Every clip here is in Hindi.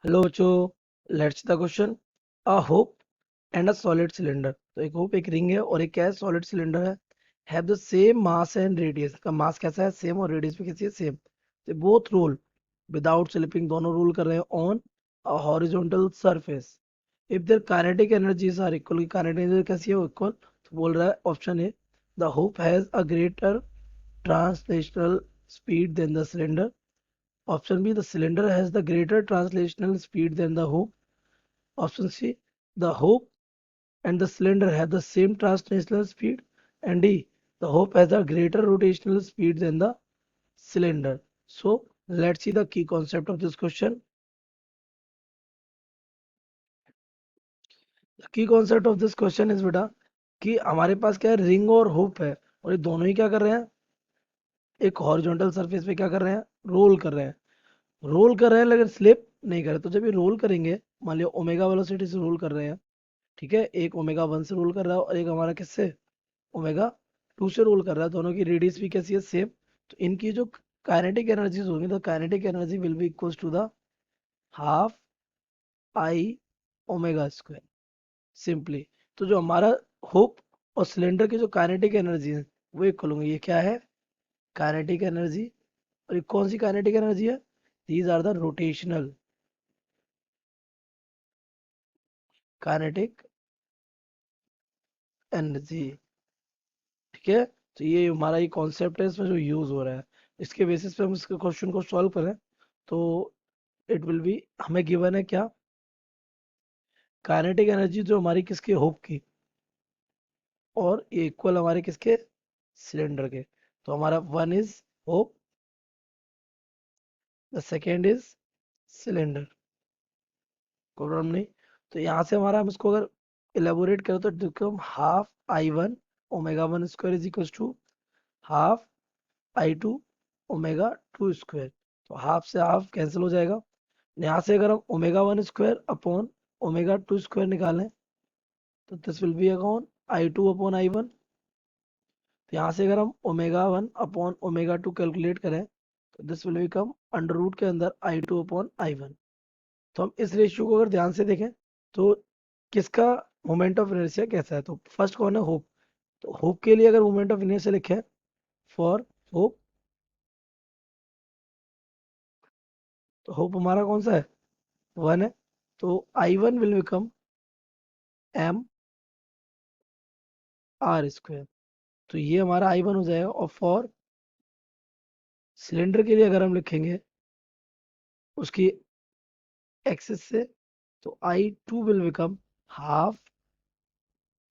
हेलो बच्चों, let's the question. A hope and a solid cylinder. तो एक होप एक रिंग है और एक क्या है, सॉलिड सिलेंडर है। Have the same mass and radius. का मास कैसा है, सेम, और रेडियस भी कैसी है, सेम। तो बोथ रोल विदाउट स्लिपिंग, दोनों रोल कर रहे हैं on a horizontal surface. If their kinetic energies are equal, की काइनेटिक एनर्जी कैसी है, इक्वल। तो बोल रहा है option A, the hoop has a greater translational speed than the cylinder. Option B, the cylinder has the greater translational speed than the hoop. Option C, the hoop and the cylinder have the same translational speed. And D, the hoop has a greater rotational speed than the cylinder. So let's see the key concept of this question. The key concept of this question is बेटा कि हमारे पास क्या है, रिंग और हुप है, और ये दोनों ही क्या कर रहे हैं, एक हॉरिजॉन्टल सरफेस पे क्या कर रहे हैं, रोल कर रहे हैं। रोल कर रहे हैं लेकिन स्लिप नहीं कर रहे। तो जब ये रोल करेंगे, मान लिया ओमेगा वेलोसिटी से रोल कर रहे हैं, ठीक है, एक ओमेगा 1 से रोल कर रहा है और एक हमारा किससे, ओमेगा 2 से रोल कर रहा है। दोनों की रेडियस भी कैसी है, सेम। तो इनकी जो काइनेटिक एनर्जीज होंगी, तो kinetic energy will be equals to the half I omega square, simply. तो जो हमारा होप और सिलेंडर की जो काइनेटिक एनर्जी है वो इक्वल होंगी। ये क्या है, काइनेटिक एनर्जी। और ये कौन सी काइनेटिक एनर्जी है, these are the rotational kinetic energy, ठीक है। तो ये हमारा ये कॉन्सेप्ट है, इसमें जो यूज हो रहा है, इसके बेसिस पे हम इसके क्वेश्चन को सॉल्व करें। तो इट विल बी, हमें गिवन है क्या, काइनेटिक एनर्जी जो हमारी किसके, होप की, और ये इक्वल हमारे किसके, सिलेंडर के। तो हमारा one is hope, the second is cylinder, कोई प्रॉब्लम नहीं। तो यहाँ से हमारा, हम इसको अगर इलेबोरेट करें तो देखो, हम half I one omega one square is equal to half I two omega two square. तो हाफ से हाफ कैंसिल हो जाएगा। यहाँ से अगर हम omega one square upon omega two square निकालें, तो this will be upon I two upon I one. तो यहाँ से अगर हम omega one upon omega two calculate करें, तो this will become under root के अंदर I two upon I one. तो हम इस रेशियो को अगर ध्यान से देखें, तो किसका मोमेंट ऑफ इनर्शिया कैसा है। तो फर्स्ट कौन है, होप। तो होप के लिए अगर मोमेंट ऑफ इनर्शिया लिखे, फॉर होप, तो होप हमारा कौन सा है, वन है। तो I one will become m are square. तो ये हमारा आई वन हो जाएगा। और फॉर सिलेंडर के लिए अगर हम लिखेंगे उसकी एक्सिस से, तो I two will become half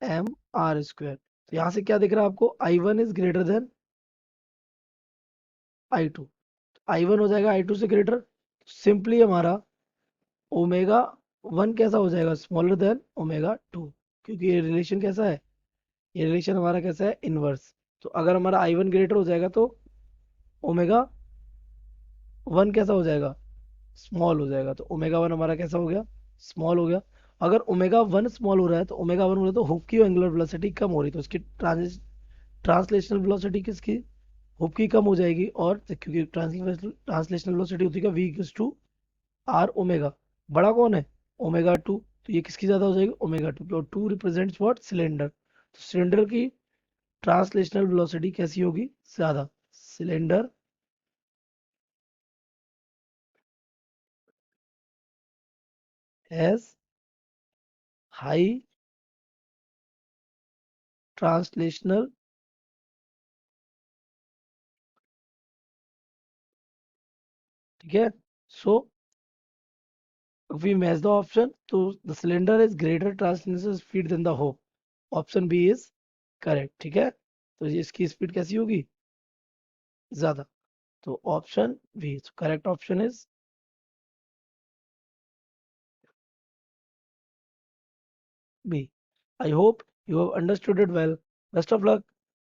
M are square. तो यहाँ से क्या दिख रहा है आपको, I one is greater than I two. I one हो जाएगा आई टू से ग्रेटर। सिंपली हमारा ओमेगा वन कैसा हो जाएगा, स्मॉलर देन ओमेगा टू। क्योंकि ये रिलेशन कैसा है, ये रिलेशन हमारा कैसा है, इनवर्स। तो अगर हमारा आई वन ग्रेटर हो जाएगा, तो ओमेगा वन कैसा हो जाएगा, स्मॉल हो जाएगा। तो ओमेगा वन हमारा कैसा हो गया, स्मॉल हो गया। अगर ओमेगा वन स्मॉल हो रहा है, तो ओमेगा वन हो रहा है, तो हुक की एंगुलर वेलोसिटी कम हो रही है, तो इसकी ट्रांसलेशनल वेलोसिटी किसकी, हुक की कम हो जाएगी। और क्योंकि ट्रांसलेशनल वेलोसिटी होती है v equals to r omega. बड़ा कौन है, ओमेगा टू। तो ये किसकी ज्यादा हो जाएगी, ओमेगा टू। और टू रिप्रेजेंट्स व्हाट, सिलेंडर। तो सिलेंडर की ट्रांसलेशनल वेलोसिटी कैसी होगी, ज्यादा। सिलेंडर हैज हाई ट्रांसलेशनल, ठीक है। सो we match the option, so the cylinder is greater translation speed than the hope. Option B is correct, ठीक है। तो ये इसकी स्पीड कैसी होगी, ज्यादा। तो option B correct, option is B. I hope you have understood it well. Best of luck.